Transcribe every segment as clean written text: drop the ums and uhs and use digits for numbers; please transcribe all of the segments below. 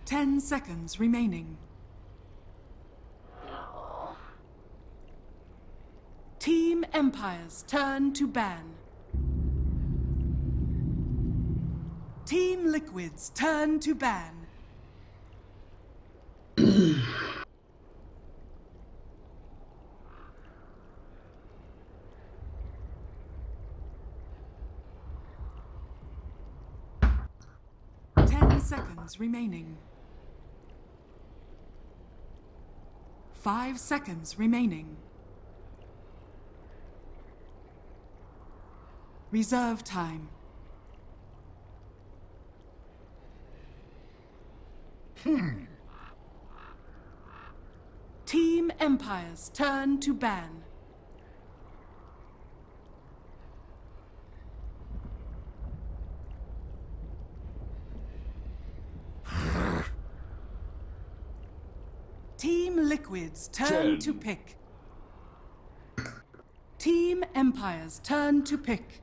10 seconds remaining. Team Empire's turn to ban. Team Liquid's turn to ban. 10 seconds remaining. 5 seconds remaining. Reserve time. Team Empire's turn to ban. Team Liquid's turn to pick. Team Empire's turn to pick.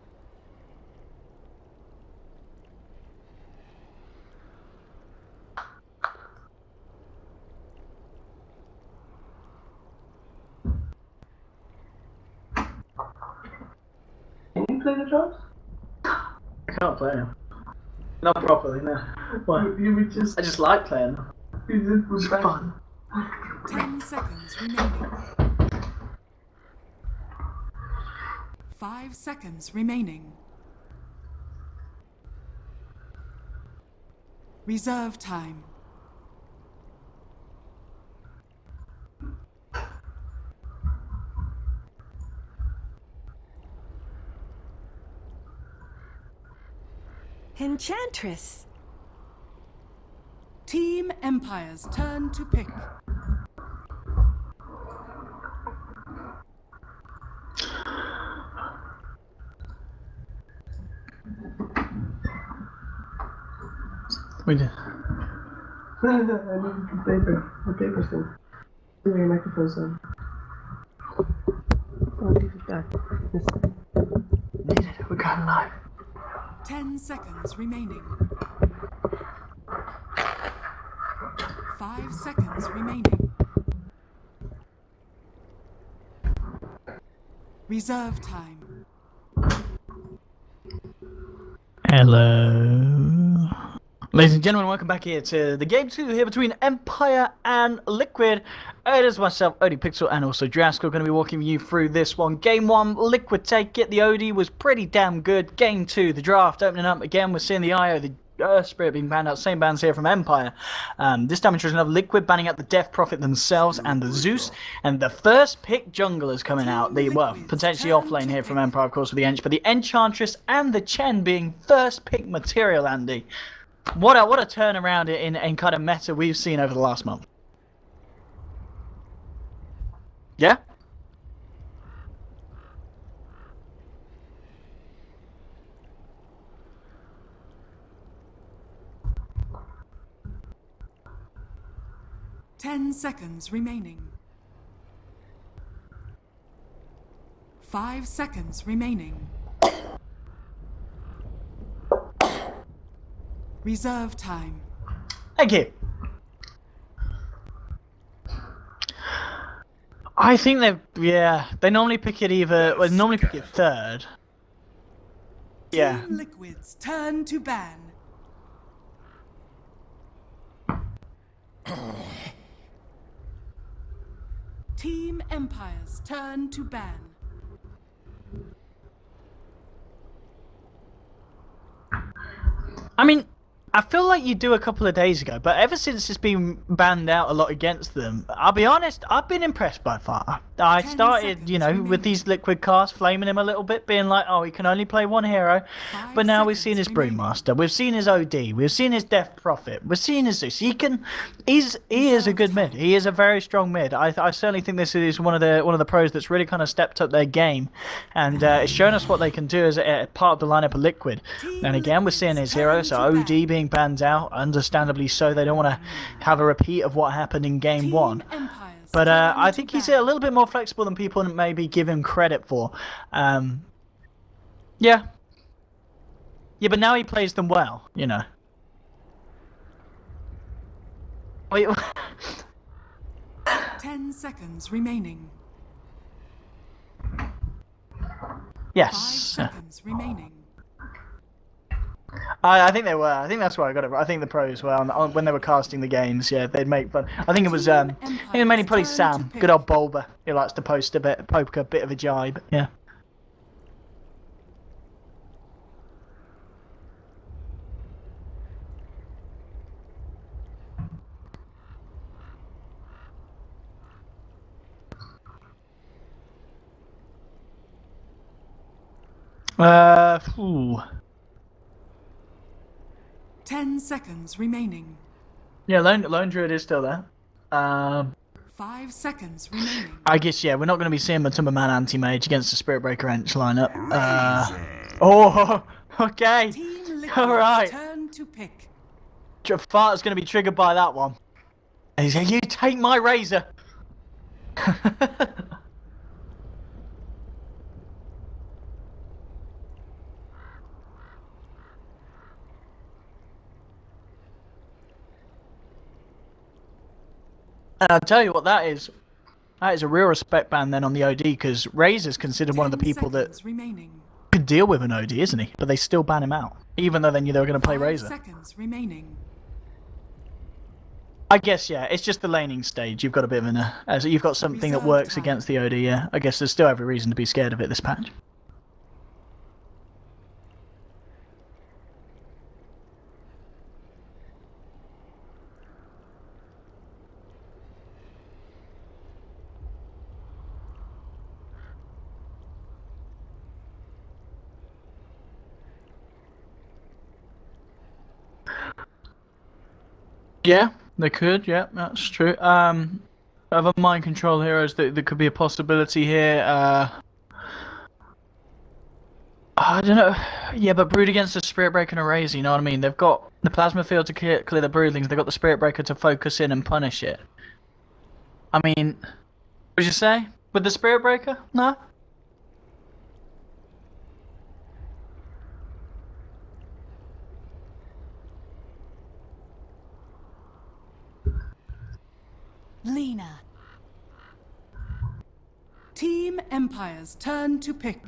Can you play the drums? I can't play them. Not properly, no. What? I just like playing them. It's fun. 10 seconds remaining. 5 seconds remaining. Reserve time. Enchantress. Team Empire's turn to pick. We did. I need the paper. The paper still. Give me your microphone, son. Oh, leave it back. Need it. We're going live. 10 seconds remaining. 5 seconds remaining. Reserve time. Hello. Ladies and gentlemen, welcome back here to the game 2 here between Empire and Liquid. It is myself, Odie Pixel, and also Draskell going to be walking you through this one. Game 1, Liquid take it. The Odie was pretty damn good. Game 2, the draft opening up again. We're seeing the IO, the Earth Spirit being banned out. Same bans here from Empire. This time it's another Liquid banning out the Death Prophet themselves and the Zeus. And the first pick junglers coming out. The, well, potentially offlane here from Empire, of course, with the Ench. But the Enchantress and the Chen being first pick material, Andy. What a turnaround in kind of meta we've seen over the last month. Yeah? Ten seconds remaining. 5 seconds remaining. Reserve time. Thank you. I think they normally pick it normally pick it third. Yeah. Team Liquid's turn to ban. Team Empire's turn to ban. I mean, I feel like you do a couple of days ago, but ever since it's been banned out a lot against them, I'll be honest, I've been impressed by far. I started, you know, with these Liquid casts, flaming him a little bit, being like, oh, he can only play one hero. But now we've seen his Broodmaster, we've seen his OD, we've seen his Death Prophet, we've seen his Zeus. He is a good mid. He is a very strong mid. I certainly think this is one of the pros that's really kind of stepped up their game, and it's shown us what they can do as a part of the lineup of Liquid. And again, we're seeing his heroes, so OD being banned out, understandably so. They don't want to have a repeat of what happened in game 1. But I think he's a little bit more flexible than people maybe give him credit for. Yeah. Yeah, but now he plays them well, you know. Wait. 10 seconds remaining. Yes. 5 seconds remaining. I think they were. I think that's why I got it. I think the pros were when they were casting the games. Yeah, they'd make fun. I think it was. I think it was mainly probably Sam, good old Bulber, who likes to poke a bit of a jibe. Yeah. Ooh. 10 seconds remaining. Yeah, Lone Druid is still there. 5 seconds remaining. I guess, yeah, we're not going to be seeing Matumba Man Anti-Mage against the Spirit Breaker Ench lineup. Oh, okay. Team Liquid's Alright. turn to pick. Fart's going to be triggered by that one. And he's like, you take my razor. And I'll tell you what that is. That is a real respect ban then on the OD, because Razor's considered one of the people that remaining. could deal with an OD, isn't he? But they still ban him out, even though they knew they were going to play 5 Razor. seconds remaining. I guess, yeah, it's just the laning stage. You've got a bit of you've got something that works against the OD, yeah. I guess there's still every reason to be scared of it this patch. Yeah, they could. Yeah, that's true. Other mind control heroes that could be a possibility here. I don't know. Yeah, but Brood against the Spirit Breaker and a Razor, you know what I mean? They've got the Plasma Field to clear the Broodlings. They've got the Spirit Breaker to focus in and punish it. I mean, what did you say? With the Spirit Breaker? No? Lena. Team Empire's turn to pick.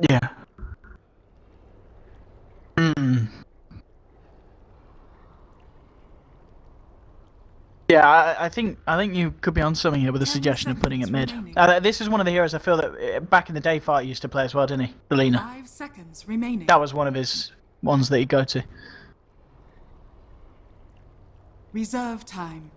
Yeah. Hmm. Yeah, I think you could be on something here with the 10 suggestion of putting it mid. seconds remaining. This is one of the heroes I feel that back in the day Fart used to play as well, didn't he? The Lena. 5 seconds remaining. That was one of his ones that he'd go to. Reserve time.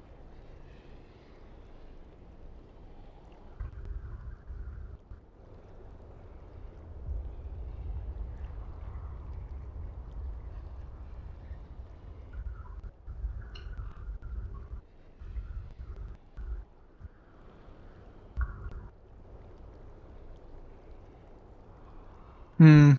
Hmm.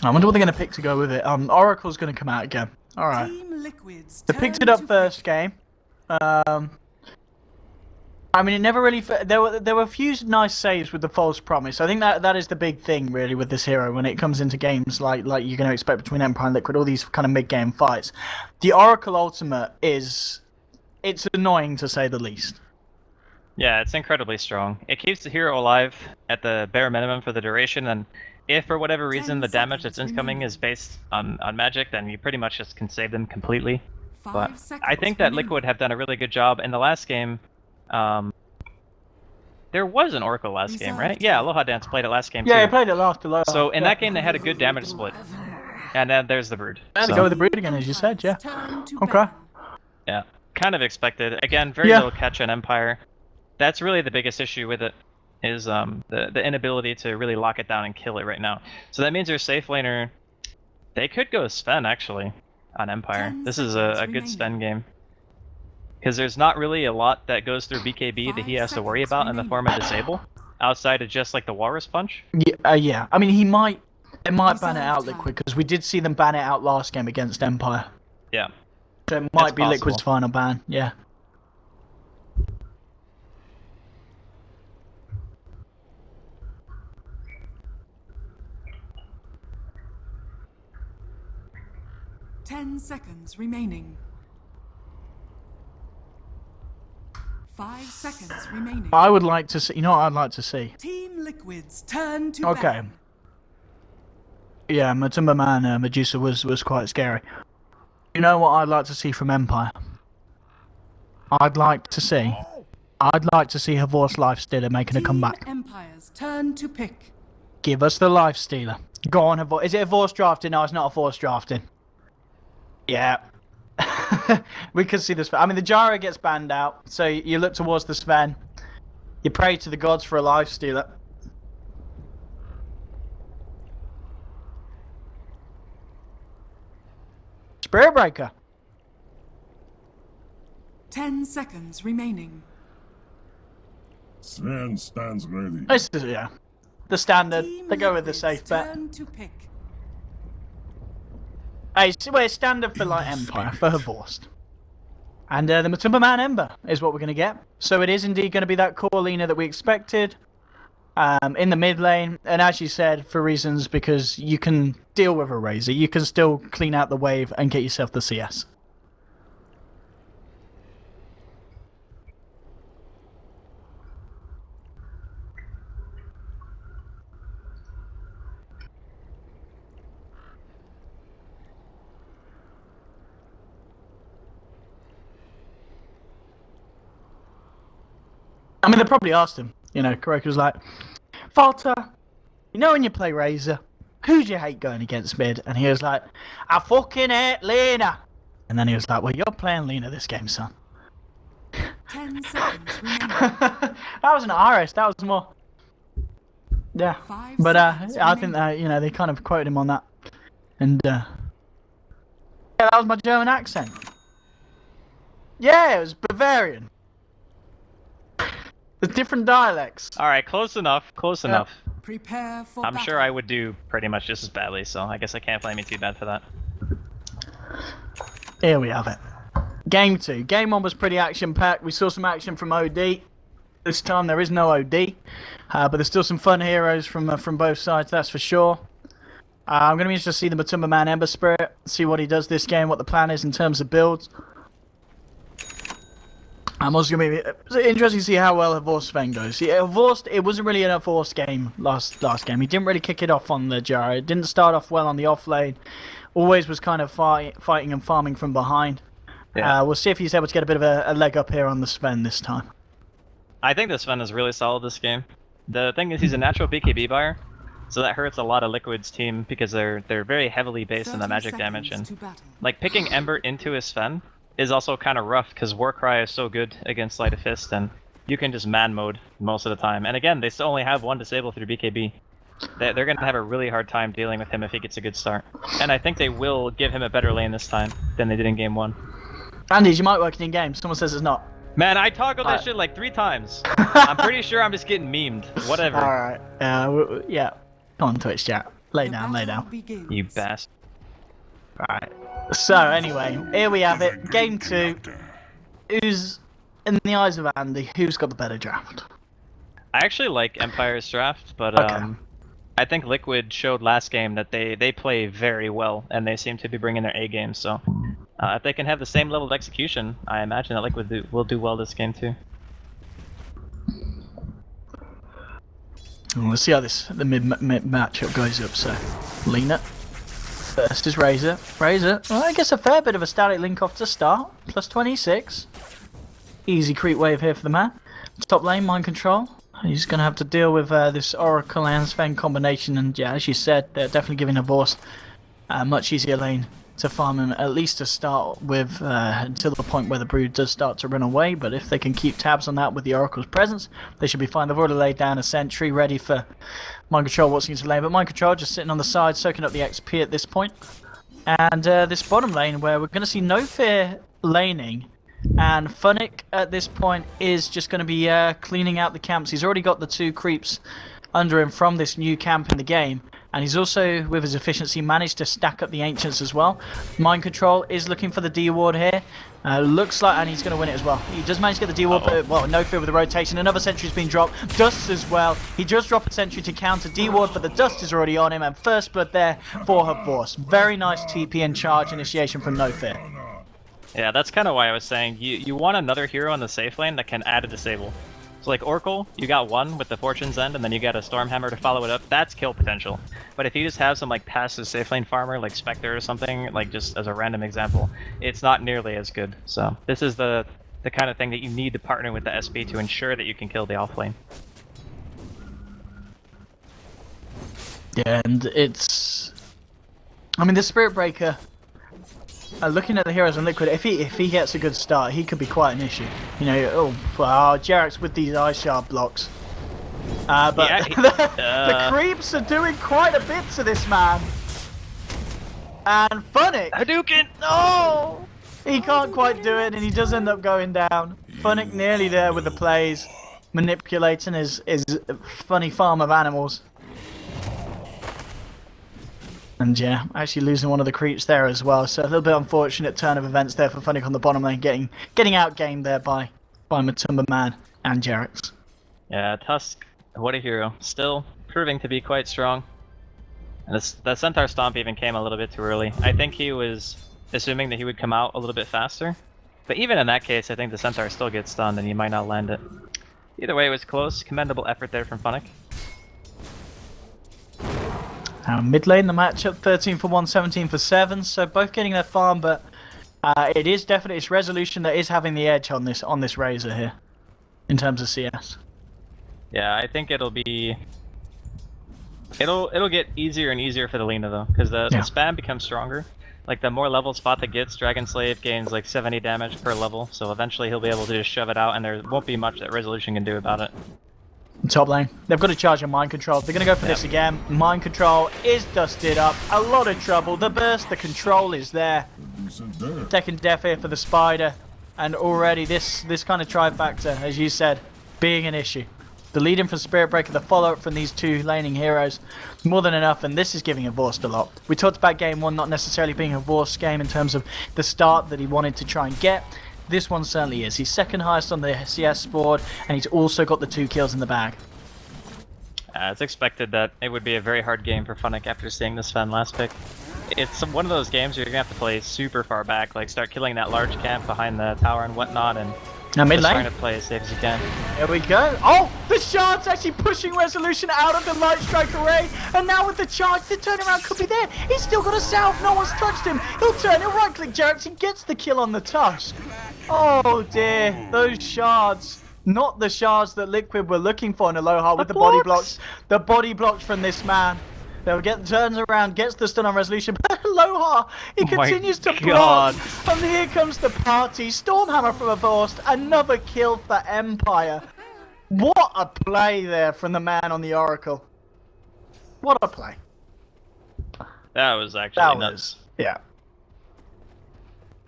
I wonder what they're going to pick to go with it. Oracle's going to come out again. Alright. Team Liquid's They picked it up first game. I mean, it never really... There were a few nice saves with the false promise. I think that is the big thing, really, with this hero when it comes into games like you're going to expect between Empire and Liquid, all these kind of mid-game fights. The Oracle Ultimate is... It's annoying, to say the least. Yeah, it's incredibly strong. It keeps the hero alive at the bare minimum for the duration, and if for whatever reason the damage that's incoming is based on magic, then you pretty much just can save them completely. But I think that Liquid have done a really good job in the last game. There was an Oracle last game, right? Yeah, Aloha Dance played it last game too. Yeah, he played it last. So in that game they had a good damage split. And then there's the Brood. And to go with the Brood again, as you said, yeah. Okay. Yeah, kind of expected. Again, very little catch on Empire. That's really the biggest issue with it, is the inability to really lock it down and kill it right now. So that means your safe laner, they could go Sven actually on Empire. This is a good Sven game. Because there's not really a lot that goes through BKB that he has to worry about in the form of Disable. outside of just like the Walrus Punch. Yeah. I mean, they might ban it Reserve out, time. Liquid, because we did see them ban it out last game against Empire. Yeah. So it might It's be Liquid's possible. final ban. Yeah. Ten seconds remaining. 5 seconds remaining. I would like to see. You know what I'd like to see? Team Liquid's turn to Okay. ban. Yeah, Matumba Man Medusa was quite scary. You know what I'd like to see from Empire? I'd like to see Havor's Lifestealer making a Team comeback. Empire's turn to pick. Give us the Lifestealer. Go on, Havor. Is it Havor's drafting? No, it's not Havor's drafting. Yeah. We could see this. I mean, the Gyro gets banned out, so you look towards the Sven. You pray to the gods for a Lifestealer. Spirit Breaker. 10 seconds remaining. Sven stands ready. This is, yeah. The standard. Team They go with the Liquid's safe bet. turn to pick. Hey, so we're standard for like Empire, for Havorst. And the Matumba Man Ember is what we're going to get. So it is indeed going to be that core Lina that we expected. In the mid lane, and as you said, for reasons because you can deal with a Razor, you can still clean out the wave and get yourself the CS. I mean, they probably asked him. You know, Kuroki was like, Falter, you know when you play Razor, who do you hate going against mid? And he was like, I fucking hate Lina. And then he was like, well, you're playing Lina this game, son. 10 seconds remaining. That wasn't Iris, that was more... Yeah. 5 But seconds I think remaining. that, you know, they kind of quoted him on that. And, yeah, that was my German accent. Yeah, it was Bavarian. There's different dialects. All right, close enough. Close Yeah. enough. Prepare for I'm battle. sure I would do pretty much just as badly, so I guess I can't blame you too bad for that. Here we have it. Game 2. Game 1 was pretty action-packed. We saw some action from OD. This time there is no OD. But there's still some fun heroes from both sides, that's for sure. I'm going to be interested to see the Matumba Man Ember Spirit, see what he does this game, what the plan is in terms of builds. I'm also going to be interested to see how well Havor's Sven goes. See, Havor's, it wasn't really an Havor's game last game. He didn't really kick it off on the Gyro. It didn't start off well on the off lane. Always was kind of fighting and farming from behind. Yeah. We'll see if he's able to get a bit of a leg up here on the Sven this time. I think this Sven is really solid this game. The thing is, he's a natural BKB buyer, so that hurts a lot of Liquid's team because they're very heavily based on the 30 magic damage, seconds and to battle. like picking Ember into his Sven is also kind of rough because Warcry is so good against Sleight of Fist, and you can just man mode most of the time. And again, they still only have one disable through BKB. They're going to have a really hard time dealing with him if he gets a good start. And I think they will give him a better lane this time than they did in game 1. Andy, you might work in game. Someone says it's not. Man, I toggled that shit like 3 times. I'm pretty sure I'm just getting memed. Whatever. Alright. Yeah. Come on, Twitch chat. Lay The down, lay battle down. begins. You bastard. Alright. So, anyway, here we have it. Game 2. Who's, in the eyes of Andy, who's got the better draft? I actually like Empire's draft, but Okay. I think Liquid showed last game that they play very well, and they seem to be bringing their A game. So if they can have the same level of execution, I imagine that Liquid will do well this game too. Let's see how the mid matchup goes up. So, Lina versus Razor. Razor, well, I guess a fair bit of a static link off to start. Plus 26. Easy creep wave here for the man. Top lane, mind control. He's going to have to deal with this Oracle and Sven combination, and yeah, as you said, they're definitely giving Havor's a much easier lane to farm him, at least to start with, until the point where the Brood does start to run away. But if they can keep tabs on that with the Oracle's presence, they should be fine. They've already laid down a sentry ready for mind control what's into lane, but mind control just sitting on the side, soaking up the XP at this point. And this bottom lane, where we're going to see no fear laning And Funnick at this point is just going to be cleaning out the camps. He's already got the 2 creeps under him from this new camp in the game. And he's also, with his efficiency, managed to stack up the Ancients as well. Mind Control is looking for the D ward here. Looks like, and he's going to win it as well. He does manage to get the D ward, but well, no fear with the rotation. Another sentry's been dropped. Dust as well. He just dropped a sentry to counter D ward, but the Dust is already on him. And first blood there for Havorst. Very nice TP and charge initiation from No Fear. Yeah, that's kind of why I was saying you want another hero in the safe lane that can add a disable. So like Oracle, you got one with the Fortune's End, and then you got a Stormhammer to follow it up. That's kill potential. But if you just have some like passive safe lane farmer like Spectre or something, like just as a random example, it's not nearly as good. So this is the kind of thing that you need to partner with the SB to ensure that you can kill the off lane. Yeah, and it's... I mean, the Spirit Breaker... looking at the heroes on Liquid, if he gets a good start, he could be quite an issue. You know, oh, wow, Jarek's with these Ice Shard blocks. But Yeah, the creeps are doing quite a bit to this man. And Funnick! Hadouken! No! He can't quite do it, and he does end up going down. Funnick nearly there with the plays, manipulating his funny farm of animals. And yeah, actually losing one of the creeps there as well. So a little bit unfortunate turn of events there for Funnick on the bottom lane, getting outgamed there by Matumba Man and Jarex. Yeah, Tusk, what a hero. Still proving to be quite strong. And the Centaur Stomp even came a little bit too early. I think he was assuming that he would come out a little bit faster. But even in that case, I think the Centaur still gets stunned and he might not land it. Either way, it was close. Commendable effort there from Funnick. Mid lane, the matchup 13 for 1, 17 for 7. So both getting their farm, but it is definitely it's Resolution that is having the edge on this Razor here in terms of CS. Yeah, I think it'll get easier and easier for the Lina though, because the spam becomes stronger. Like the more level spot that gets, Dragon Slave gains like 70 damage per level, so eventually he'll be able to just shove it out and there won't be much that Resolution can do about it. Top lane, they've got to charge on Mind Control. They're going to go for this again. Mind Control is dusted up. A lot of trouble. The burst, the control is there. Second death here for the Spider. And already this kind of trifactor, as you said, being an issue. The lead in from Spirit Breaker, the follow-up from these 2 laning heroes, more than enough, and this is giving Havorst a lot. We talked about game 1 not necessarily being a Havorst game in terms of the start that he wanted to try and get. This one certainly is. He's second highest on the CS board, and he's also got the 2 kills in the bag. It's expected that it would be a very hard game for Funnick after seeing this Sven last pick. It's one of those games where you're going to have to play super far back, like start killing that large camp behind the tower and whatnot, and now mid lane. trying to play as safe as you can. Here we go. Oh, the Shard's actually pushing Resolution out of the Light Strike array, and now with the charge, the turnaround could be there. He's still got a salve. No one's touched him. He'll turn. He'll right-click Jarex and gets the kill on the Tusk. Oh dear, those Shards. Not the Shards that Liquid were looking for in Aloha with the body blocks. The body blocks from this man. They'll turns around, gets the stun on Resolution, but Aloha, he continues to block. And here comes the party. Stormhammer from Havorst, another kill for Empire. What a play there from the man on the Oracle. What a play. That was actually nuts. Yeah.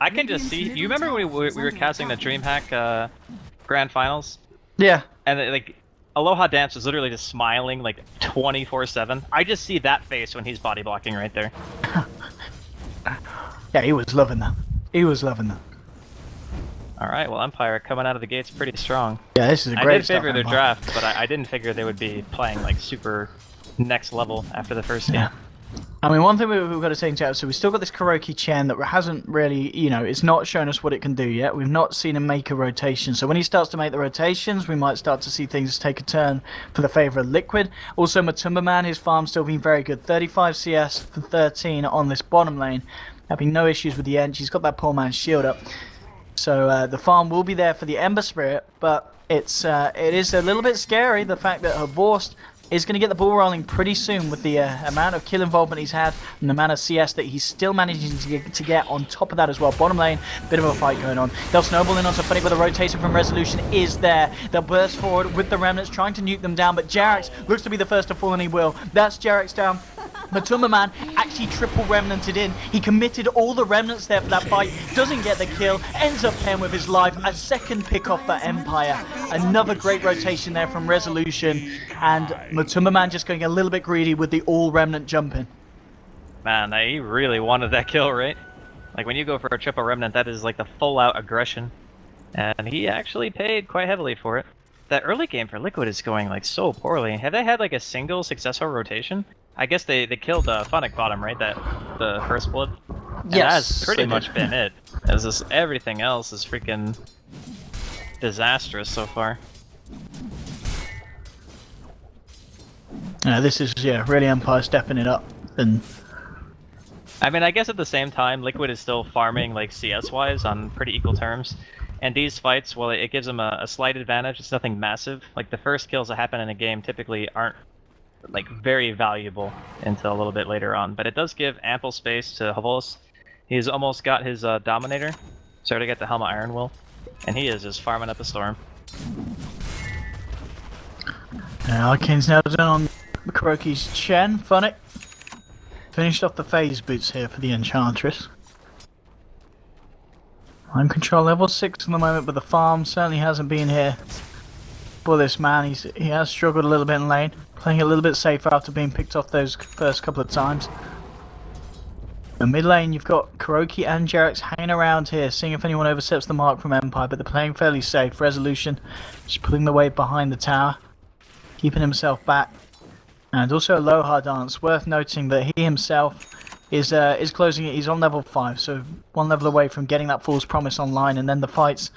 I can just see. You remember when we were casting the DreamHack Grand Finals? Yeah. And like Aloha Dance was literally just smiling like 24/7. I just see that face when he's body blocking right there. Yeah, he was loving that. He was loving that. All right, well, Empire coming out of the gates pretty strong. Yeah, this is a great I did favor their draft, but I didn't figure they would be playing like super next level after the first game. Yeah. I mean, one thing we've got to say in chat, so we've still got this Kuroki Chen that hasn't really, you know, it's not shown us what it can do yet. We've not seen him make a rotation. So when he starts to make the rotations, we might start to see things take a turn for the favour of Liquid. Also, Matumba Man, his farm's still been very good. 35 CS for 13 on this bottom lane. Having no issues with the Ench. He's got that poor man's shield up. So the farm will be there for the Ember Spirit, but it is a little bit scary, the fact that Havorst is going to get the ball rolling pretty soon with the amount of kill involvement he's had and the amount of CS that he's still managing to get on top of that as well. Bottom lane, bit of a fight going on. They'll snowball in onto Funnick, but the rotation from Resolution is there. They'll burst forward with the Remnants, trying to nuke them down, but Jarex looks to be the first to fall, and he will. That's Jarex down. Matumba Man actually triple remnanted in. He committed all the remnants there for that fight, doesn't get the kill, ends up paying with his life. A second pick off for Empire. Another great rotation there from Resolution, and Matumba Man just going a little bit greedy with the all remnant jumping. Man, he really wanted that kill, right? Like when you go for a triple remnant, that is like the full out aggression. And he actually paid quite heavily for it. That early game for Liquid is going like so poorly. Have they had like a single successful rotation? I guess they killed Phonic Bottom, right? The first blood? And Yes. that's pretty much been it. As this, everything else is freaking disastrous so far. This is, really Empire stepping it up. And I mean, I guess at the same time, Liquid is still farming like CS-wise on pretty equal terms. And these fights, well, it gives them a slight advantage. It's nothing massive. Like the first kills that happen in a game typically aren't like very valuable until a little bit later on. But it does give ample space to Havos. He's almost got his Dominator, starting to get the Helma Iron Will, and he is just farming up a storm. Arcane's now done on Kuroki's Chen. Phonic finished off the phase boots here for the Enchantress. Mind control level 6 at the moment, but the farm certainly hasn't been here for this man. He has struggled a little bit in lane, playing a little bit safer after being picked off those first couple of times. In mid lane, you've got Kuroki and Jarex hanging around here, seeing if anyone oversteps the mark from Empire, but they're playing fairly safe. Resolution just pulling the weight behind the tower, keeping himself back. And also Aloha Dance, worth noting that he himself is closing it. He's on level 5, so one level away from getting that Fool's Promise online, and then the fights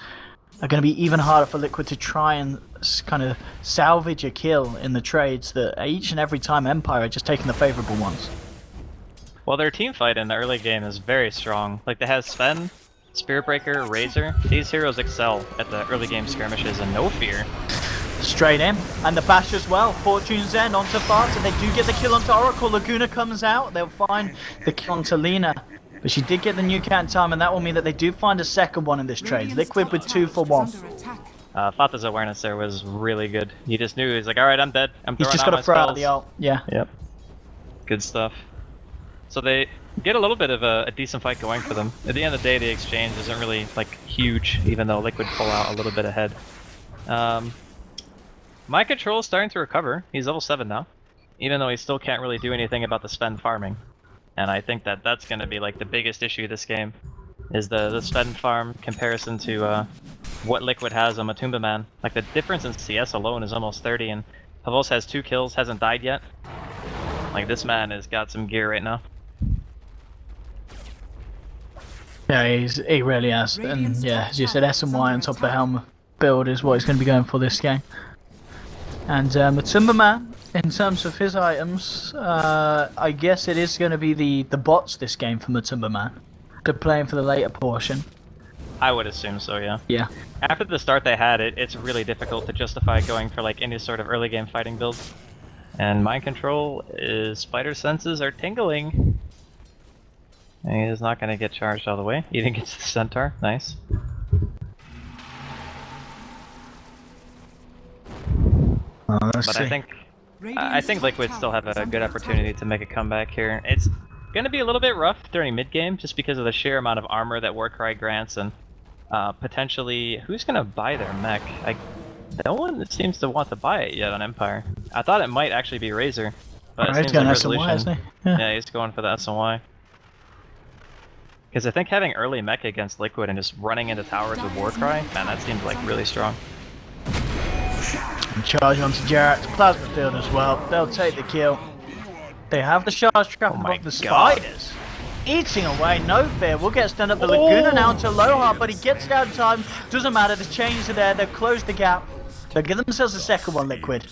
are going to be even harder for Liquid to try and kind of salvage a kill in the trades that each and every time Empire are just taking the favourable ones. Well, their team fight in the early game is very strong. Like they have Sven, Spirit Breaker, Razor. These heroes excel at the early game skirmishes and no fear. Straight in, and the bash as well. Fortune's End onto Fart, and they do get the kill onto Oracle. Laguna comes out, they'll find the kill onto Lina. But she did get the new cat in time, and that will mean that they do find a second one in this trade. Liquid with 2 for 1. Fata's awareness there was really good. He just knew, he's like, alright, I'm dead. I'm He's throwing just out got my to throw out spells. the ult. Yeah. Yep. Good stuff. So they get a little bit of a decent fight going for them. At the end of the day, the exchange isn't really like huge, even though Liquid pull out a little bit ahead. My control is starting to recover. He's level 7 now, even though he still can't really do anything about the Sven farming. And I think that that's going to be like the biggest issue this game, is the Sven farm comparison to what Liquid has on Matumba Man. Like the difference in CS alone is almost 30, and Havos has 2 kills, hasn't died yet. Like this man has got some gear right now. Yeah, he really has. And yeah, as you said, SMY on top of the helm build is what he's going to be going for this game. And Matumba Man, in terms of his items, I guess it is going to be the bots this game for Matumba Man. They're playing for the later portion. I would assume so, yeah. Yeah. After the start they had, it's really difficult to justify going for like any sort of early game fighting build. And mind control is spider senses are tingling. And he is not going to get charged all the way. Even gets the centaur. Nice. But I think Liquid still have a good opportunity to make a comeback here. It's going to be a little bit rough during mid game just because of the sheer amount of armor that Warcry grants, and potentially who's going to buy their mech. No one seems to want to buy it yet on Empire. I thought it might actually be Razor, but it seems like Resolution. Isn't he? Yeah, he's going for the SNY. Because I think having early mech against Liquid and just running into towers with Warcry, man, that seems like really strong. And charge onto Jarex, Plasma Field as well. They'll take the kill. They have the charge trap above the spiders. Eating away, no fear. We'll get stunned up the Laguna now to Aloha, but he gets down time. Doesn't matter, the chains are there. They've closed the gap. They'll give themselves a second one, Liquid.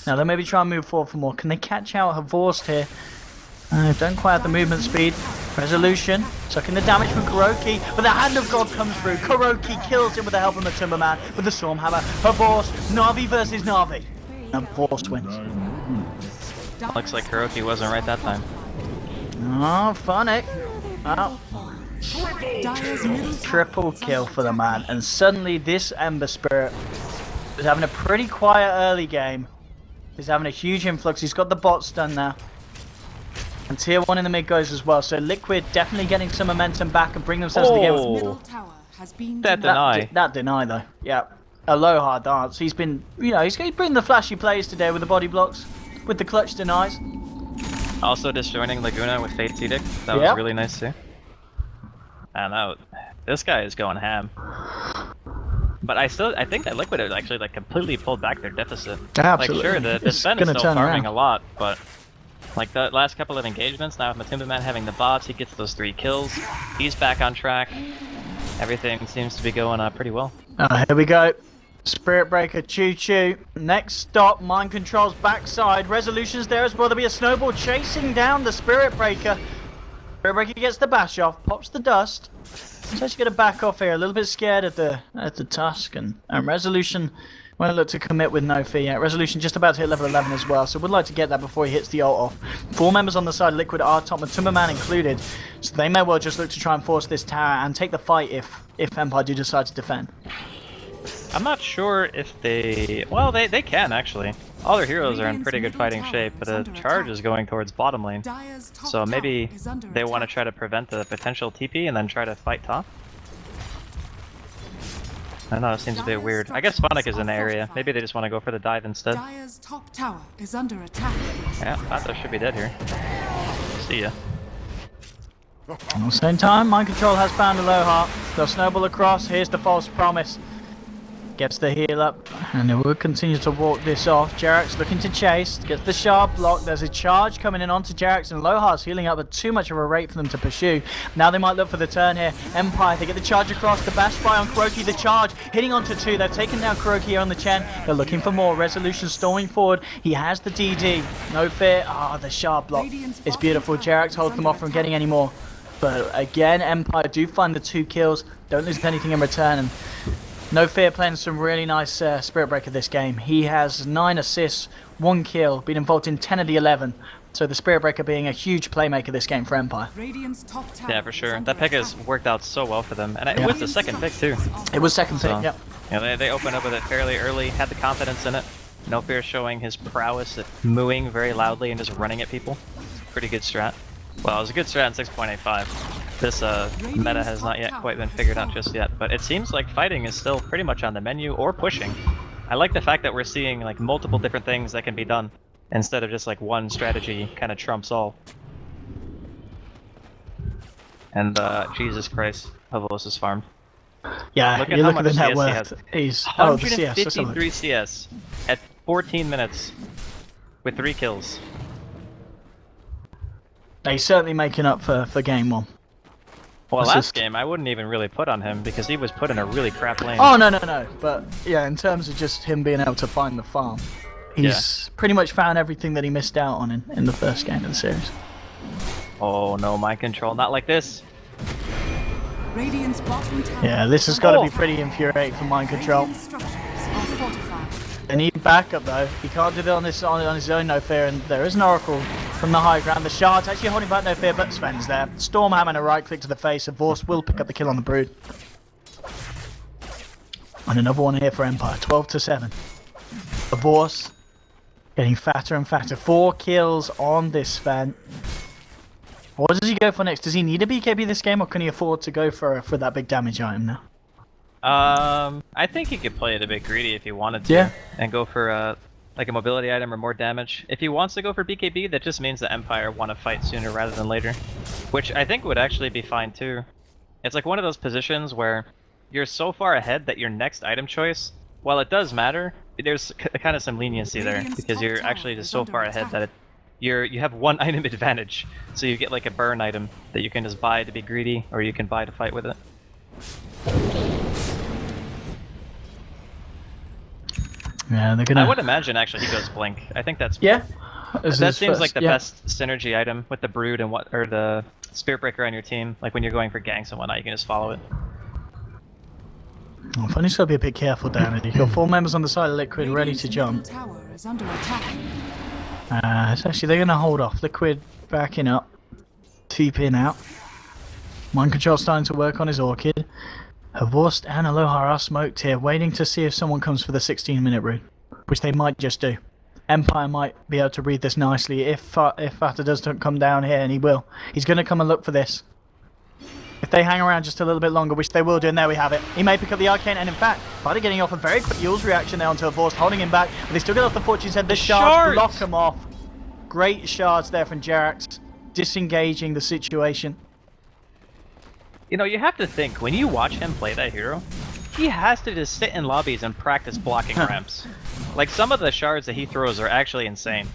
Now they'll maybe try and move forward for more. Can they catch out Havorst here? Don't quite have the movement speed. Resolution, sucking the damage from Kuroki, but the Hand of God comes through. Kuroki kills him with the help of Matumba Man with the Storm Hammer. Havorst, Na'Vi versus Na'Vi. And Havorst wins. Looks like Kuroki wasn't right that time. Oh, Phonic. Oh. Triple kill for the man, and suddenly this Ember Spirit is having a pretty quiet early game. He's having a huge influx. He's got the bots done now. And tier 1 in the mid goes as well. So Liquid definitely getting some momentum back and bring themselves to the game. Oh. Middle tower has been That denied. deny. That deny though. Yeah. Aloha dance. He's been, he's bringing the flashy plays today with the body blocks, with the clutch denies. Also disjoining Laguna with Fate's Edict. That was really nice too. And this guy is going ham. But I think that Liquid have actually like completely pulled back their deficit. Absolutely. Like sure, the Sven is still farming a lot, but like the last couple of engagements, now with Matumba Man having the bots, he gets those 3 kills. He's back on track. Everything seems to be going pretty well. Here we go. Spirit Breaker, choo-choo. Next stop, Mind Control's backside. Resolution's there as well. There'll be a snowball chasing down the Spirit Breaker. Spirit Breaker gets the bash off, pops the dust. So she's gonna back off here, a little bit scared at the tusk, and Resolution won't look to commit with no fee yet. Resolution just about to hit level 11 as well, so would like to get that before he hits the ult off. 4 members on the side, Liquid are top, Matumba Man included, so they may well just look to try and force this tower and take the fight if Empire do decide to defend. I'm not sure if they... Well, they can, actually. All their heroes are in pretty good fighting shape, but the charge is going towards bottom lane. So maybe they want to try to prevent the potential TP and then try to fight top? I don't know, it seems a bit weird. I guess Phonic is in the area. Maybe they just want to go for the dive instead. Dire's top tower is under attack. Yeah, Pathos should be dead here. See ya. At the same time, Mind Control has found Aloha. They'll snowball across. Here's the false promise. Gets the heal up, and they will continue to walk this off. Jerax looking to chase, gets the sharp block. There's a charge coming in onto Jerax, and Aloha's healing up at too much of a rate for them to pursue. Now they might look for the turn here. Empire, they get the charge across, the bash fly on Kuroki, the charge hitting onto 2. They've taken down Kuroki here on the Chen. They're looking for more. Resolution storming forward. He has the DD. No fear. The sharp block. It's beautiful. Jerax holds them off from getting any more. But again, Empire do find the 2 kills. Don't lose anything in return. And No Fear playing some really nice Spirit Breaker this game. He has 9 assists, 1 kill, been involved in 10 of the 11. So the Spirit Breaker being a huge playmaker this game for Empire. Yeah, for sure. That pick has worked out so well for them. And it was the second pick too. It was second pick, yep. Yeah, they opened up with it fairly early, had the confidence in it. No Fear showing his prowess at mooing very loudly and just running at people. Pretty good strat. Well, it was a good strat in 6.85. This meta has not yet quite been figured out just yet, but it seems like fighting is still pretty much on the menu, or pushing. I like the fact that we're seeing like multiple different things that can be done, instead of just like one strategy kind of trumps all. And Jesus Christ, Pavlos is farmed. Yeah, look at you how look at much the net CS worth. He's 153 CS at 14 minutes with 3 kills. He's certainly making up for game 1. Well, last game I wouldn't even really put on him because he was put in a really crap lane. Oh no! But yeah, in terms of just him being able to find the farm, he's pretty much found everything that he missed out on in the first game of the series. Oh no, Mind Control, not like this. Yeah, this has got to be pretty infuriating for Mind Control. They need backup though. He can't do that on his own, No Fear, and there is an Oracle from the high ground. The Shard's actually holding back No Fear, but Sven's there. Stormhammer and a right click to the face. A Vorse will pick up the kill on the Brood. And another one here for Empire. 12-7. A Vorse getting fatter and fatter. 4 kills on this Sven. What does he go for next? Does he need a BKB this game, or can he afford to go for that big damage item now? I think he could play it a bit greedy if he wanted to, and go for like a mobility item or more damage. If he wants to go for BKB, that just means the Empire want to fight sooner rather than later, which I think would actually be fine too. It's like one of those positions where you're so far ahead that your next item choice, while it does matter, there's kind of some leniency there because you're actually just so far ahead that you have 1 item advantage, so you get like a burn item that you can just buy to be greedy, or you can buy to fight with it. Yeah, they're gonna... I would imagine actually he goes Blink. I think that's that seems like the best synergy item with the Brood and or the Spirit Breaker on your team. Like when you're going for ganks and whatnot, you can just follow it. Oh, Funny's gotta be a bit careful down here. You've got 4 members on the side of Liquid ready to jump. It's actually they're gonna hold off. Liquid backing up, TPing out. Mind Control starting to work on his Orchid. Havorst and Aloha are smoked here, waiting to see if someone comes for the 16-minute route, which they might just do. Empire might be able to read this nicely if Fata doesn't come down here, and he will. He's going to come and look for this. If they hang around just a little bit longer, which they will do, and there we have it. He may pick up the Arcane, and in fact, Fata getting off a very quick Yule's reaction there onto Force, holding him back, but they still get off the Fortune's Head. The shards block him off. Great shards there from Jerax, disengaging the situation. You know, you have to think, when you watch him play that hero, he has to just sit in lobbies and practice blocking ramps. Like, some of the shards that he throws are actually insane.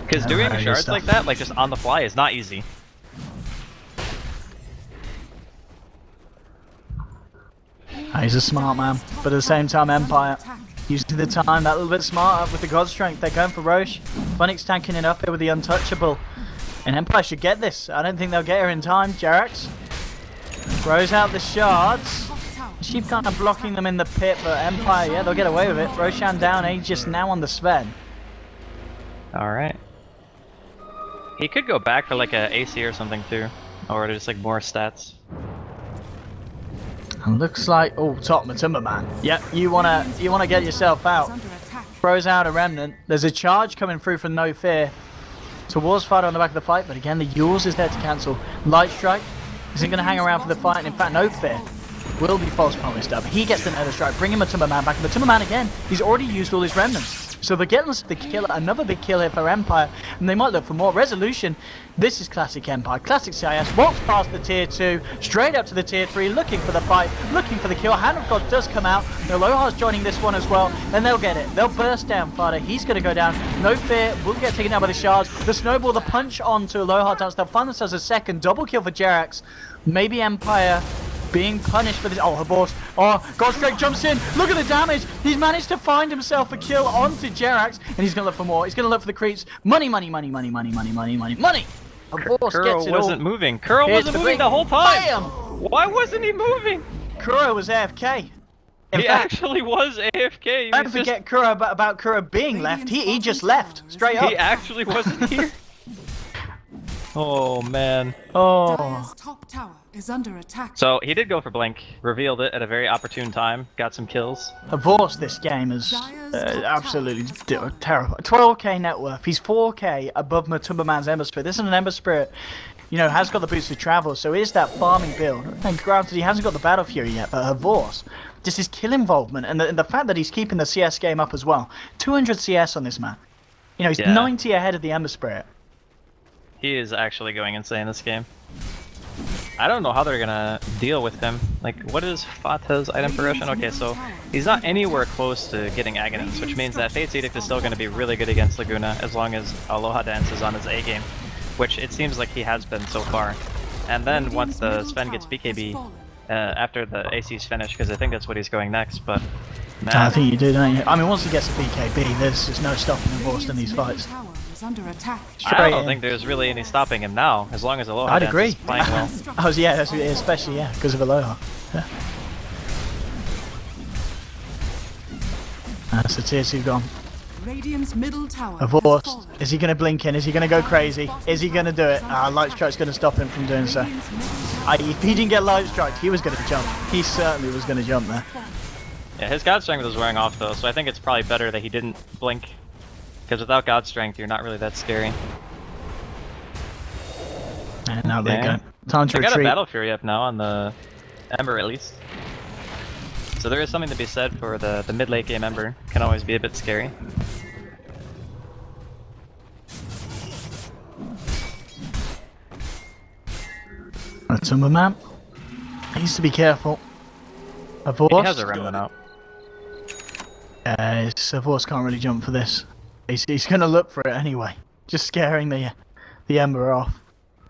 Because doing shards like that, like just on the fly, is not easy. He's a smart man, but at the same time, Empire using the time that little bit smarter with the God Strength. They're going for Roche. Funix tanking it up here with the Untouchable. And Empire should get this. I don't think they'll get her in time. Jerax throws out the shards. Sheep kind of blocking them in the pit, but Empire, yeah, they'll get away with it. Roshan down, Aegis now on the Sven. Alright. He could go back for like a AC or something too. Or just like more stats. And looks like, oh, top Matumba man. Yep, you wanna get yourself out. Throws out a remnant. There's a charge coming through from No Fear towards Fata on the back of the fight, but again the Yules is there to cancel. Light Strike isn't going to hang around for the fight, and in fact No Fear will be false promised up. He gets the Nether Strike, bringing Matumba man back. Matumba man again, he's already used all his remnants. So they're getting the kill, another big kill here for Empire, and they might look for more. Resolution, this is classic Empire, classic CIS, walks past the tier 2, straight up to the tier 3, looking for the fight, looking for the kill. Hand of God does come out, Aloha's joining this one as well, and they'll get it. They'll burst down Fata, he's going to go down. No Fear will get taken down by the shards. The snowball, the punch onto Aloha does. They'll find themselves a second, double kill for Jerax. Maybe Empire being punished for this. Oh, her boss. Oh, Godstrike jumps in. Look at the damage. He's managed to find himself a kill onto Jerax, and he's going to look for more. He's going to look for the creeps. Money, money, money, money, money, money, money, money, money. Her boss gets it wasn't all. moving. Kuro wasn't moving the whole time. Bam! Why wasn't he moving? Kuro was AFK. He actually was AFK. Don't forget Kuro about Kuro being left. He just left straight up. He actually wasn't here. Oh man. Oh. Dire's top tower is under attack. So he did go for Blink, revealed it at a very opportune time, got some kills. Of course, this game is absolutely terrible. 12k net worth. He's 4k above Matumba man's Ember Spirit. This is an Ember Spirit, you know, has got the boost for travel, so it is that farming build. And granted, he hasn't got the Battle Fury yet, but her Vorse, just his kill involvement, and the fact that he's keeping the CS game up as well. 200 CS on this man. You know, he's 90 ahead of the Ember Spirit. He is actually going insane this game. I don't know how they're gonna deal with him. Like, what is Fata's item progression? Okay, so he's not anywhere close to getting Aghanim's, which means that Fate's Edict is still gonna be really good against Laguna as long as Aloha Dance is on his A game, which it seems like he has been so far. And then once the Sven gets BKB, after the AC's finished, because I think that's what he's going next, but man. I think you do, don't you? I mean, once he gets a BKB, there's just no stopping him in these fights. Under attack. I don't think there's really any stopping him now, as long as Aloha I'd agree. is playing well. Oh yeah, especially because of Aloha. Yeah. That's the tier 2 gone. Radiant's middle tower. Of course. Is he going to blink in? Is he going to go crazy? Is he going to do it? Light Strike's going to stop him from doing so. If he didn't get Light Strike, he was going to jump. He certainly was going to jump there. Yeah, his God Strength was wearing off though, so I think it's probably better that he didn't blink. Because without God Strength, you're not really that scary. And now they go. Time to retreat. They got a Battle Fury up now on the Ember at least. So there is something to be said for the mid-late game Ember. Can always be a bit scary. Matumba man needs to be careful. He has a remnant out. Savos can't really jump for this. He's gonna look for it anyway. Just scaring the Ember off.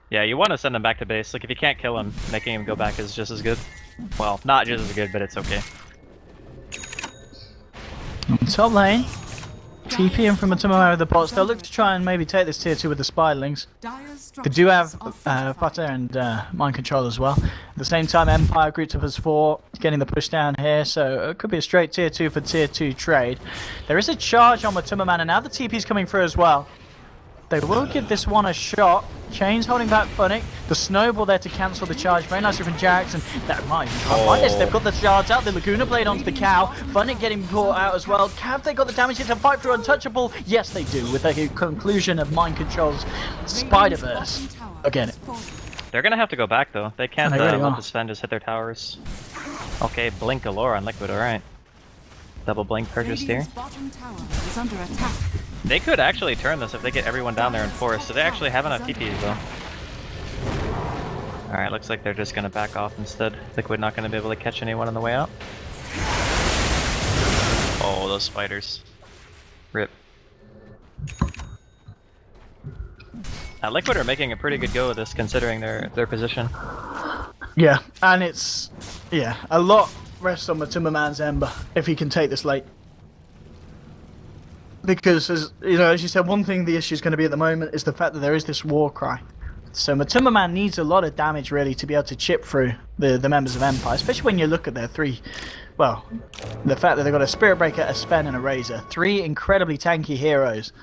Yeah, you want to send him back to base. Like, if you can't kill him, making him go back is just as good. Well, not just as good, but it's okay. Top lane. TP in from Matumba with the bots. They'll look to try and maybe take this tier 2 with the Spiderlings. They do have Fata and Mind Control as well. At the same time, Empire grouped up as 4, getting the push down here, so it could be a straight tier 2 for tier 2 trade. There is a charge on Matumba man, and now the TP's coming through as well. They will give this one a shot. Chains holding back Funnick. The snowball there to cancel the charge. Very nicely from Jackson. That might even try and find this. They've got the shards out. The Laguna Blade onto the cow. Funnick getting caught out as well. Have they got the damage to fight through Untouchable? Yes, they do. With the conclusion of Mind Control's Spider-Verse. Again. They're gonna have to go back though. They can't really let are. the Sven just hit their towers. Okay, blink galore on Liquid. All right. Double blink purchased here. Radiant's bottom tower is under attack. They could actually turn this if they get everyone down there in force. So they actually have enough TPs though. Alright, looks like they're just gonna back off instead. Liquid not gonna be able to catch anyone on the way out. Oh, those spiders. Rip. Liquid are making a pretty good go of this considering their position. Yeah, and it's... Yeah, a lot rests on the Timberman's Ember if he can take this late. Because, as you said, one thing the issue is going to be at the moment is the fact that there is this war cry. So Timberman needs a lot of damage really to be able to chip through the members of Empire, especially when you look at their three. Well, the fact that they've got a Spirit Breaker, a Sven, and a Razor, three incredibly tanky heroes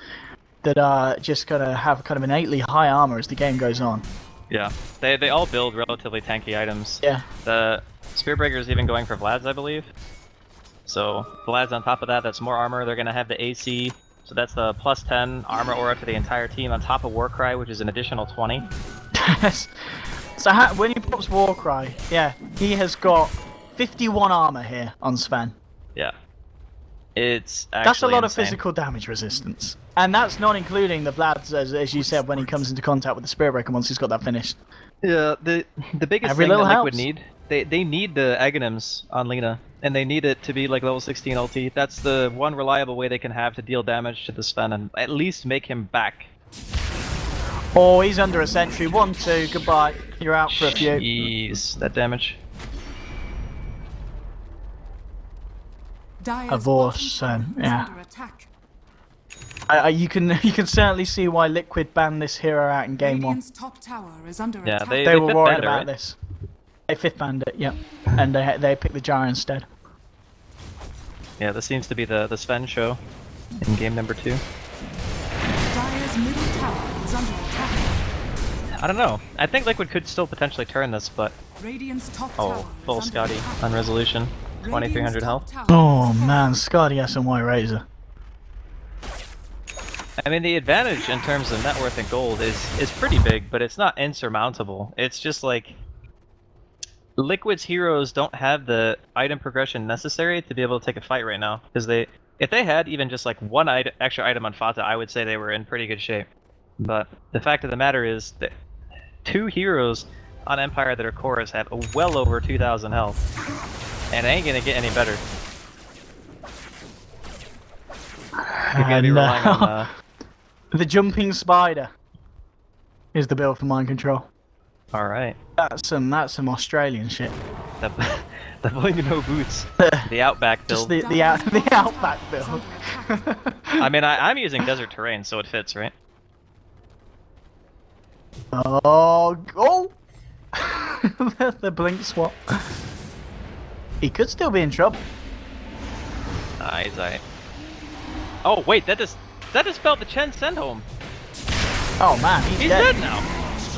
that are just going to have kind of innately high armor as the game goes on. Yeah, they all build relatively tanky items. Yeah. The Spirit Breaker is even going for Vlad's, I believe. So Vlad's on top of that, that's more armor. They're gonna have the AC, so that's the plus 10 armor aura to the entire team on top of Warcry, which is an additional 20. So when he pops Warcry, yeah, he has got 51 armor here on Sven. Yeah. It's actually That's a lot insane. of physical damage resistance. And that's not including the Vlad's, as you said, when he comes into contact with the Spirit Breaker once he's got that finished. Yeah, the biggest Every thing that little Liquid helps. need, they need the Aghanims on Lina, and they need it to be like level 16 ulti. That's the one reliable way they can have to deal damage to the Sven and at least make him back. Oh, he's under a sentry. 1-2, goodbye. You're out for a few. Jeez, that damage. Dire's A Vorse, bottom tower is yeah. under attack. You can certainly see why Liquid banned this hero out in game one. Radiant's top tower is under Yeah, attack. They were fifth worried banned it, about right? this. They fifth banned it, yep. And they picked the Gyre instead. Yeah, this seems to be the Sven show in game number 2. Dire's middle tower is under attack. I don't know. I think Liquid could still potentially turn this, but Radiant's top tower oh, is full under Scotty attack. on resolution, 2300 Radiant's health. top tower Oh is man, falling. Scotty has some white razor. I mean, the advantage in terms of net worth and gold is pretty big, but it's not insurmountable. It's just like Liquid's heroes don't have the item progression necessary to be able to take a fight right now. Because if they had even just like one extra item on Fata, I would say they were in pretty good shape. But the fact of the matter is that 2 heroes on Empire that are chorus have well over 2,000 health, and it ain't gonna get any better. You're gonna be relying on. The jumping spider is the build for mind control. All right. That's some Australian shit. The bling no boots. The outback Just build. the outback Is build. under attack. I mean, I'm using desert terrain, so it fits, right? Oh, go! The blink swap. He could still be in trouble. Nice, I. Oh wait, that just spelled the Chen send home. Oh man, He's dead now.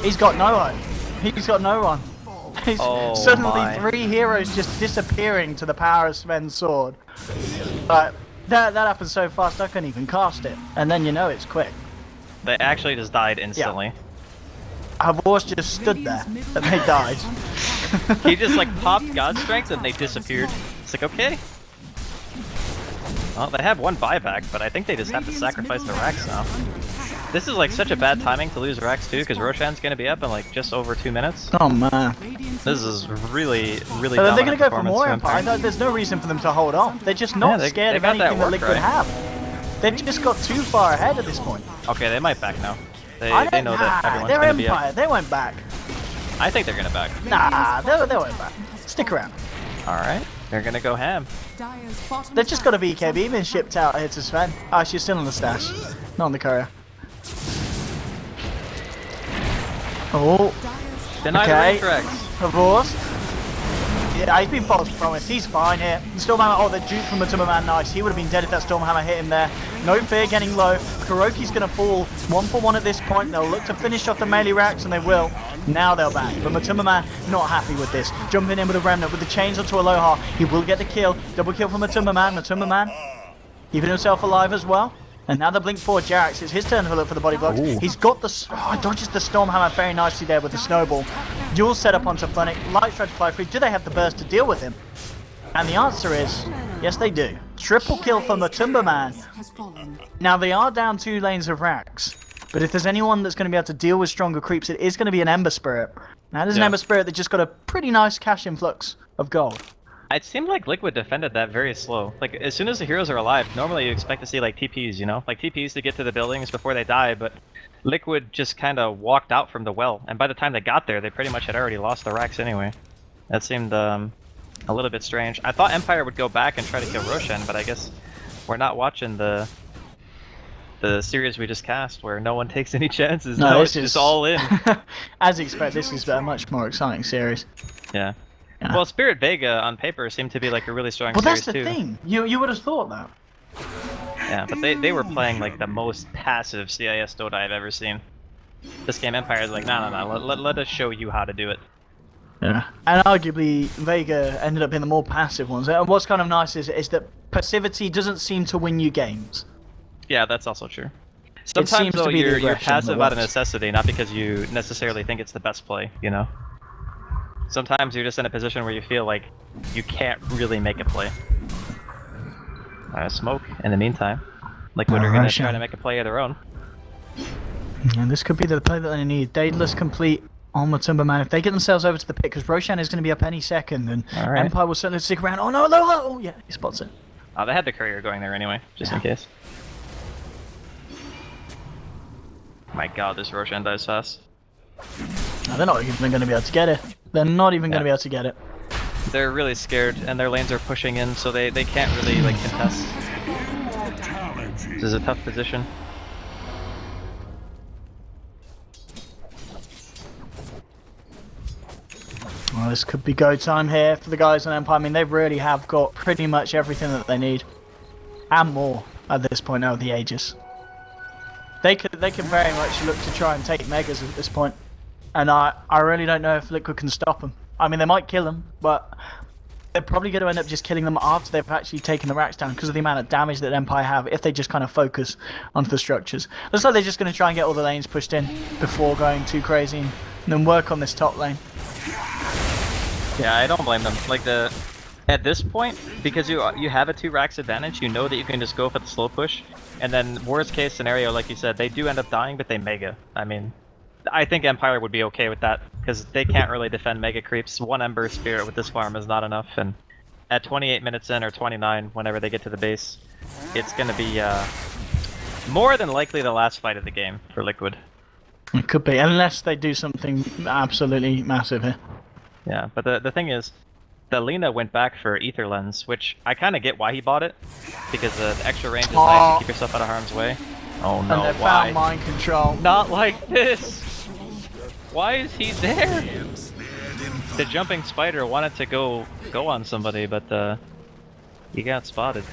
He's got no one. He's got no one. He's Oh suddenly my. 3 heroes just disappearing to the power of Sven's sword. But that happened so fast I couldn't even cast it. And then you know it's quick. They actually just died instantly. Our horse just stood there Radiant's and middle they tower died. is under attack. He just like popped God Strength and they disappeared. It's like, okay. Well, they have one buyback, but I think they just have to Radiant's sacrifice the middle Rax tower now. is under attack. This is like such a bad timing to lose Rax too, because Roshan's gonna be up in like just over 2 minutes. Oh man. Radiant's This middle is tower really They're dominant gonna go for performance more from Empire. Empire. There's no reason for them to hold on. They're just not Yeah, they scared of got that anything that work Liquid right. have. They've just got too far ahead at this point. Okay, they might back now. They know that everyone's they're gonna be Empire. up. They went back. I think they're gonna back. Nah, they went back. Stick around. All right, they're gonna go ham. Dire's bottom They've just got a tower is BKB under being shipped out here to Sven. Ah, she's still on the stash. Not on the courier. Oh, Dire's Deny Okay. the range Rex. of course. Yeah, he's been false promised. He's fine here. Stormhammer, oh, the dupe from Matumbaman, nice. He would have been dead if that Stormhammer hit him there. No fear getting low. Kuroki's going to fall 1-for-1 at this point. They'll look to finish off the melee racks, and they will. Now they'll back. But Matumbaman not happy with this. Jumping in with a Remnant, with the chains onto Aloha. He will get the kill. Double kill from Matumbaman. Matumbaman keeping himself alive as well. And now the Blink 4 Jarax, it's his turn to look for the body blocks. Ooh. He's got the... Oh, dodges the Stormhammer very nicely there with the Snowball. Dual set up onto Funnick. Light Strike to fly free. Do they have the burst to deal with him? And the answer is, yes they do. Triple kill from the Timberman. Now they are down 2 lanes of racks. But if there's anyone that's going to be able to deal with stronger creeps, it is going to be an Ember Spirit. Now there's an Ember Spirit that just got a pretty nice cash influx of gold. It seemed like Liquid defended that very slow. Like, as soon as the heroes are alive, normally you expect to see, like, TPs, you know? Like, TPs to get to the buildings before they die, but Liquid just kind of walked out from the well, and by the time they got there, they pretty much had already lost the racks anyway. That seemed, a little bit strange. I thought Empire would go back and try to kill Roshan, but I guess we're not watching the series we just cast, where no one takes any chances. No, it's just all in. As expected, this is a much more exciting series. Yeah. Well, Spirit Vega on paper seemed to be like a really strong series too. Well, that's the thing. You would have thought that. Yeah, but they were playing like the most passive CIS Dota I've ever seen. This game Empire is like, no, let us show you how to do it. Yeah. And arguably, Vega ended up being the more passive ones. And what's kind of nice is that passivity doesn't seem to win you games. Yeah, that's also true. Sometimes though, you're passive out of necessity, not because you necessarily think it's the best play, you know? Sometimes you're just in a position where you feel like you can't really make a play. Smoke in the meantime. Liquid are going to try to make a play of their own. And this could be the play that they need. Daedalus complete on the Timberman. If they get themselves over to the pit, because Roshan is going to be up any second, and Empire will certainly stick around. Oh no, Aloha! Oh yeah, he spots it. Oh, they had the courier going there anyway, just in case. My god, this Roshan dies fast. No, they're not even going to be able to get it. They're not even going to be able to get it. They're really scared, and their lanes are pushing in, so they can't really like contest. This is a tough position. Well, this could be go time here for the guys on Empire. I mean, they really have got pretty much everything that they need, and more at this point now with the Aegis. They can very much look to try and take Megas at this point. And I really don't know if Liquid can stop them. I mean, they might kill them, but they're probably going to end up just killing them after they've actually taken the racks down because of the amount of damage that Empire have if they just kind of focus onto the structures. Looks like they're just going to try and get all the lanes pushed in before going too crazy and then work on this top lane. Yeah, I don't blame them. Like, at this point, because you have a 2 racks advantage, you know that you can just go for the slow push, and then worst case scenario, like you said, they do end up dying, but they mega. I mean, I think Empire would be okay with that, because they can't really defend mega creeps. 1 Ember Spirit with this farm is not enough, and at 28 minutes in, or 29, whenever they get to the base, it's going to be more than likely the last fight of the game for Liquid. It could be, unless they do something absolutely massive here. Yeah, but the thing is, the Lina went back for Ether Lens, which I kind of get why he bought it, because the extra range is nice to keep yourself out of harm's way. Oh no, and they why? found mind control. Not like this! Why is he there? The jumping spider wanted to go on somebody, but he got spotted.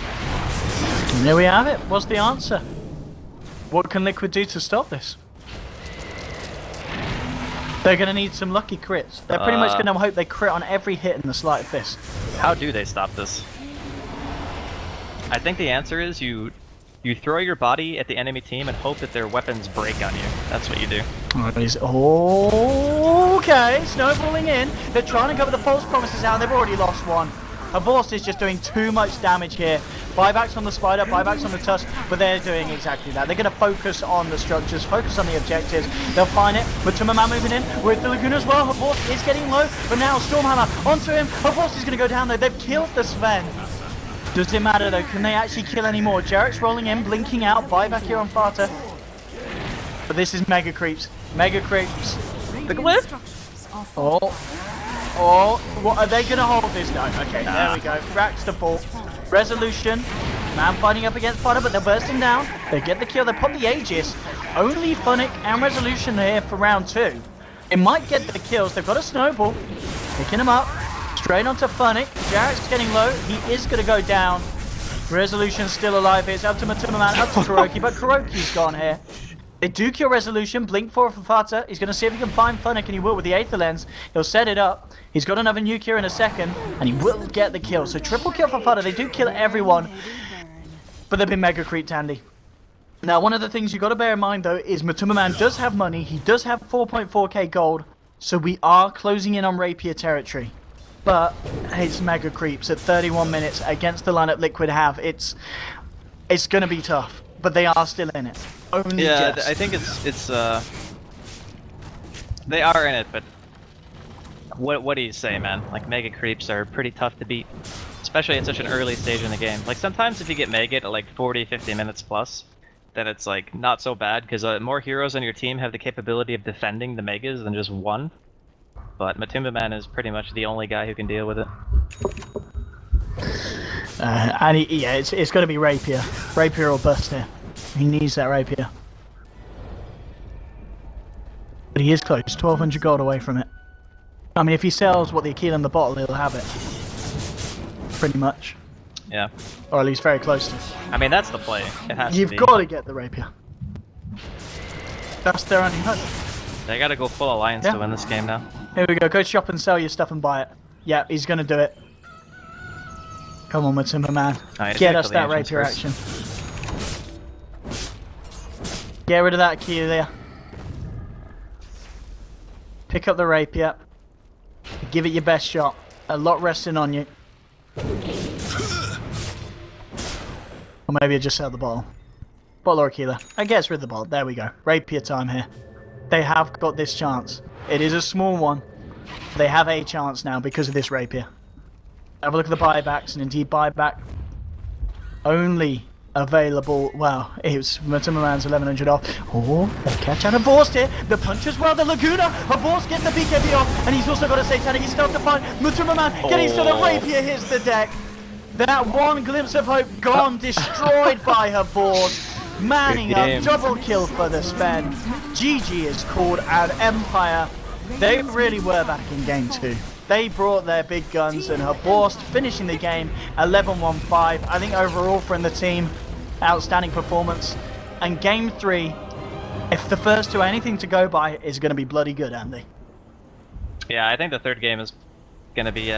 And there we have it. What's the answer? What can Liquid do to stop this? They're going to need some lucky crits. They're pretty much going to hope they crit on every hit in the Sleight of Fist. How do they stop this? I think the answer is you throw your body at the enemy team and hope that their weapons break on you. That's what you do. Okay, snowballing in. They're trying to go with the false promises out. They've already lost one. Avorst is just doing too much damage here. Buybacks on the spider, buybacks on the tusk, but they're doing exactly that. They're going to focus on the structures, focus on the objectives. They'll find it with Timmerman moving in, with the Lagoon as well. Avorst is getting low, but now Stormhammer onto him. Avorst is going to go down though. They've killed the Sven. Does it matter though? Can they actually kill any more? Jarrett's rolling in, blinking out. Buyback here on Farter. But this is Mega Creeps. Mega Creeps. The glyph. Oh, what, are they going to hold this? No, okay, there we go. Racks to fall. Resolution. Man fighting up against Farter, but they're bursting down. They get the kill, they pop the Aegis. Only Funnick and Resolution here for round 2. It might get the kills. They've got a snowball. Picking him up. Straight onto Funnick. Jarrett's getting low. He is going to go down. Resolution's still alive here. It's up to Matuma-man, up to Kuroki, but Kuroki's gone here. They do kill Resolution. Blink 4 for Fata. He's going to see if he can find Funnick, and he will with the Aether Lens. He'll set it up. He's got another nuke in a second, and he will get the kill. So triple kill for Fata. They do kill everyone, but they've been mega creeped, Andy. Now, one of the things you got to bear in mind, though, is Matuma-man does have money. He does have 4.4k gold, so we are closing in on Rapier territory. But it's mega creeps at 31 minutes against the lineup Liquid have. It's going to be tough, but they are still in it. Only just. I think it's they are in it, but what do you say, man? Like, mega creeps are pretty tough to beat, especially at such an early stage in the game. Like, sometimes if you get mega at like 40-50 minutes plus, then it's like not so bad, because more heroes on your team have the capability of defending the megas than just one. But Matuma-man is pretty much the only guy who can deal with it. And it's going to be Rapier. Rapier or bust here. He needs that Rapier. But he is close, 1200 gold away from it. I mean, if he sells what the Aquila in the bottle, he'll have it. Pretty much. Yeah. Or at least very close to it. I mean, that's the play. It has You've to be. got to get the Rapier. That's their only hope. They gotta go full alliance to win this game now. Here we go, go shop and sell your stuff and buy it. Yeah, he's gonna do it. Come on, Matuma-man. Get us that Rapier action. Get rid of that Aquila. Pick up the Rapier. Give it your best shot. A lot resting on you. Or maybe I just sell the bottle. Bottle or Aquila. I guess rid of the bottle. There we go. Rapier time here. They have got this chance. It is a small one. They have a chance now because of this Rapier. Have a look at the buybacks, and indeed buyback only available. Well, it was Matuma-man's 1100 off. Oh, they catch out a Vorst here. The punch as well. The Laguna. A Vorst gets the BKB off, and he's also got a Satanic. He's still to find Matuma-man getting to the Rapier. Hits the deck. That one glimpse of hope gone, destroyed by her board. Manning up, double kill for the spend. GG is called, and Empire, they really were back in game 2. They brought their big guns, and her Borst finishing the game 11-1-5. I think overall from the team, outstanding performance. And game 3, if the first two are anything to go by, is going to be bloody good, Andy. Yeah, I think the third game is going to be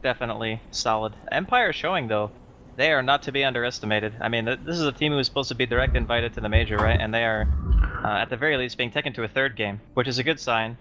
definitely solid. Empire showing, though, they are not to be underestimated. I mean, this is a team who was supposed to be direct invited to the major, right? And they are, at the very least, being taken to a third game, which is a good sign.